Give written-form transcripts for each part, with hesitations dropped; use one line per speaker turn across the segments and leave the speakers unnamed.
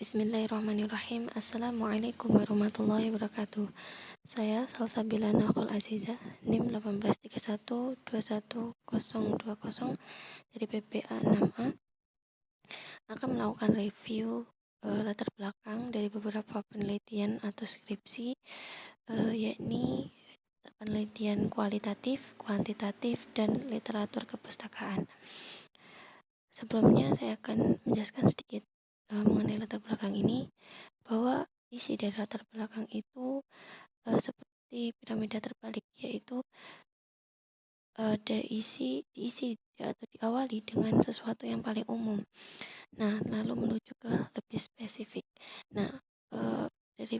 Bismillahirrahmanirrahim. Assalamualaikum warahmatullahi wabarakatuh. Saya Salsabila Naqul Aziza, NIM 183121020 dari PPA 6A akan melakukan review latar belakang dari beberapa penelitian atau skripsi, yakni penelitian kualitatif, kuantitatif, dan literatur kepustakaan. Sebelumnya saya akan menjelaskan sedikit mengenai latar belakang ini, bahwa isi dari latar belakang itu seperti piramida terbalik, yaitu diisi atau diawali dengan sesuatu yang paling umum. Nah, lalu menuju ke lebih spesifik. Nah, dari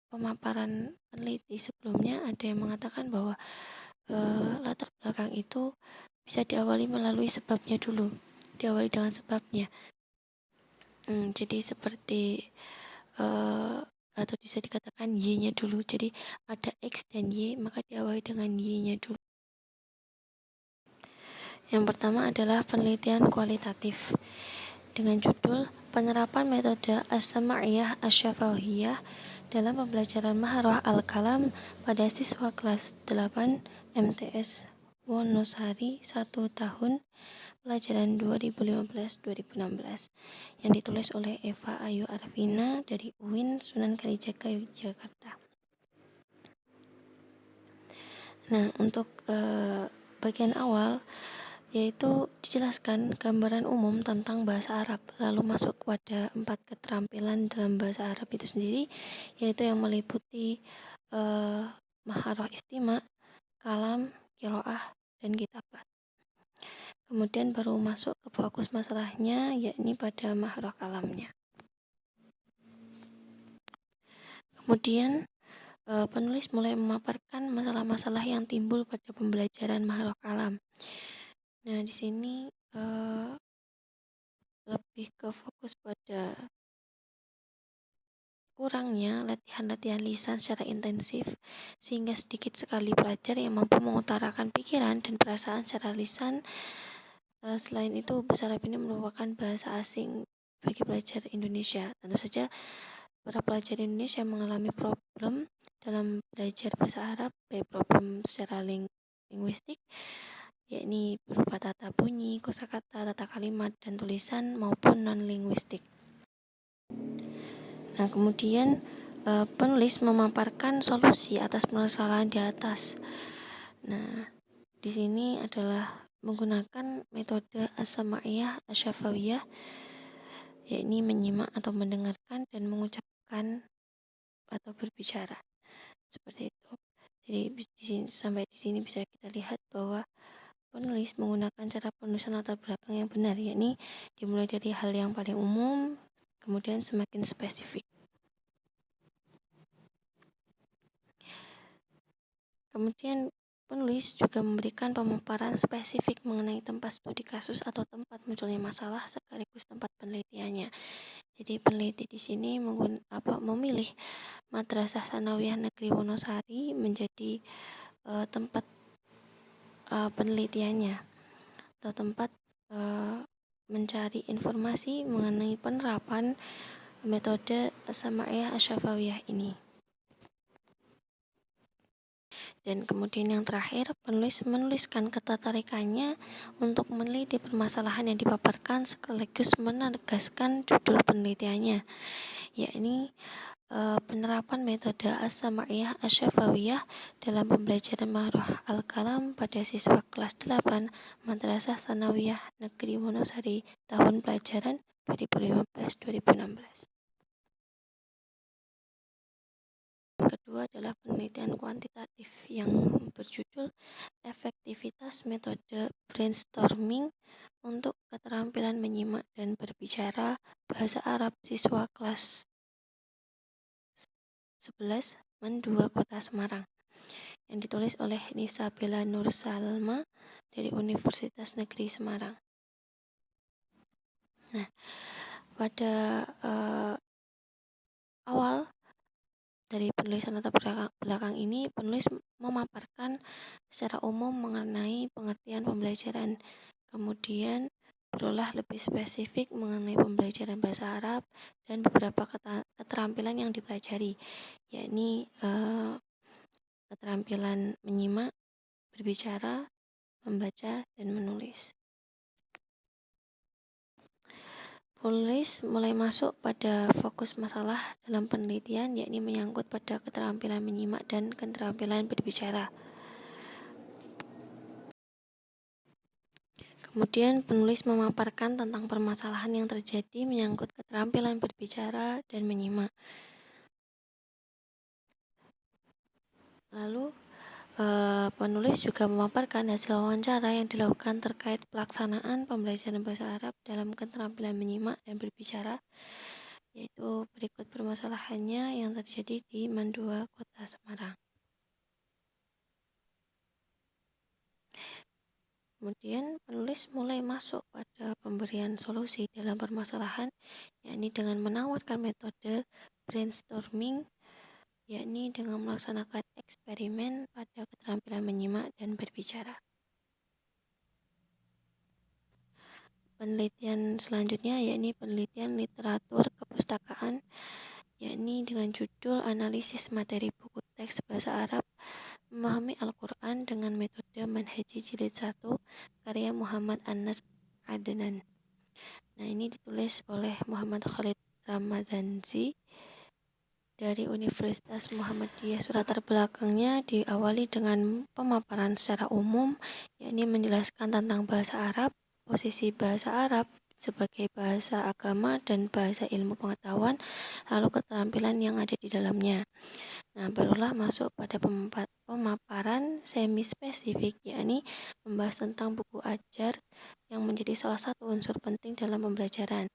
pemaparan peneliti sebelumnya ada yang mengatakan bahwa latar belakang itu bisa diawali melalui sebabnya dulu, diawali dengan sebabnya. Jadi seperti atau bisa dikatakan Y-nya dulu. Jadi ada X dan Y, maka diawali dengan Y-nya dulu. Yang pertama adalah penelitian kualitatif dengan judul Penerapan Metode As-Sama'iyah Asy-Syafawiyah dalam pembelajaran Maharah Al-Kalam pada siswa kelas 8 MTS Wonosari 1 tahun pelajaran 2015-2016 yang ditulis oleh Eva Ayu Arvina dari UIN Sunan Kalijaga Yogyakarta. Nah, untuk bagian awal yaitu dijelaskan gambaran umum tentang bahasa Arab, lalu masuk pada 4 keterampilan dalam bahasa Arab itu sendiri, yaitu yang meliputi maharah istima, kalam, qiraah, dan kitabat. Kemudian baru masuk ke fokus masalahnya, yakni pada maharah kalamnya. Kemudian penulis mulai memaparkan masalah-masalah yang timbul pada pembelajaran maharah kalam. Nah, di sini lebih ke fokus pada kurangnya latihan-latihan lisan secara intensif, sehingga sedikit sekali pelajar yang mampu mengutarakan pikiran dan perasaan secara lisan. Selain itu, bahasa Arab ini merupakan bahasa asing bagi pelajar Indonesia. Tentu saja para pelajar Indonesia mengalami problem dalam belajar bahasa Arab, baik problem secara linguistik, yakni berupa tata bunyi, kosakata, tata kalimat, dan tulisan, maupun non-linguistik. Nah, kemudian penulis memaparkan solusi atas permasalahan di atas. Nah, di sini adalah menggunakan metode As-Sama'iyah Asy-Syafawiyah, yakni menyimak atau mendengarkan dan mengucapkan atau berbicara. Seperti itu. Jadi sampai di sini bisa kita lihat bahwa penulis menggunakan cara penulisan latar belakang yang benar, yakni dimulai dari hal yang paling umum, kemudian semakin spesifik. Kemudian penulis juga memberikan pemaparan spesifik mengenai tempat studi kasus atau tempat munculnya masalah sekaligus tempat penelitiannya. Jadi peneliti di sini memilih Madrasah Tsanawiyah Negeri Wonosari menjadi tempat penelitiannya atau tempat mencari informasi mengenai penerapan metode As-Sama'iyah Asy-Syafawiyah ini. Dan kemudian yang terakhir, penulis menuliskan ketertarikannya untuk meneliti permasalahan yang dipaparkan sekaligus menegaskan judul penelitiannya, yakni penerapan metode As-Sama'iyah Asy-Syafawiyah dalam pembelajaran Maharah Al-Kalam pada siswa kelas 8 Madrasah Tsanawiyah Negeri Wonosari tahun pelajaran 2015-2016. Kedua adalah penelitian kuantitatif yang berjudul efektivitas metode brainstorming untuk keterampilan menyimak dan berbicara bahasa Arab siswa kelas 11 Men 2 Kota Semarang yang ditulis oleh Nisabella Nur Salma dari Universitas Negeri Semarang. Nah, pada awal dari penulisan latar belakang ini, penulis memaparkan secara umum mengenai pengertian pembelajaran. Kemudian berolah lebih spesifik mengenai pembelajaran bahasa Arab dan beberapa keterampilan yang dipelajari, yakni keterampilan menyimak, berbicara, membaca, dan menulis. Penulis mulai masuk pada fokus masalah dalam penelitian, yakni menyangkut pada keterampilan menyimak dan keterampilan berbicara. Kemudian penulis memaparkan tentang permasalahan yang terjadi menyangkut keterampilan berbicara dan menyimak. Lalu penulis juga memaparkan hasil wawancara yang dilakukan terkait pelaksanaan pembelajaran bahasa Arab dalam keterampilan menyimak dan berbicara, yaitu berikut permasalahannya yang terjadi di Mandua, Kota Semarang. Kemudian penulis mulai masuk pada pemberian solusi dalam permasalahan, yakni dengan menawarkan metode brainstorming, yakni dengan melaksanakan eksperimen pada keterampilan menyimak dan berbicara. Penelitian selanjutnya yakni penelitian literatur kepustakaan, yakni dengan judul analisis materi buku teks bahasa Arab memahami Al-Quran dengan metode Manhaji Jilid 1 karya Muhammad Anas Adnan. Nah, ini ditulis oleh Muhammad Khalid Ramadhanzi dari Universitas Muhammadiyah. Latar belakangnya diawali dengan pemaparan secara umum, yakni menjelaskan tentang bahasa Arab, posisi bahasa Arab sebagai bahasa agama dan bahasa ilmu pengetahuan, lalu keterampilan yang ada di dalamnya. Nah, barulah masuk pada pemaparan semi-spesifik, yakni membahas tentang buku ajar yang menjadi salah satu unsur penting dalam pembelajaran.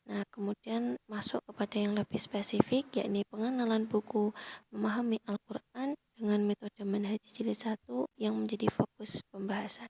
Nah, kemudian masuk kepada yang lebih spesifik, yakni pengenalan buku memahami Al-Quran dengan metode Manhaji Jilid 1 yang menjadi fokus pembahasan.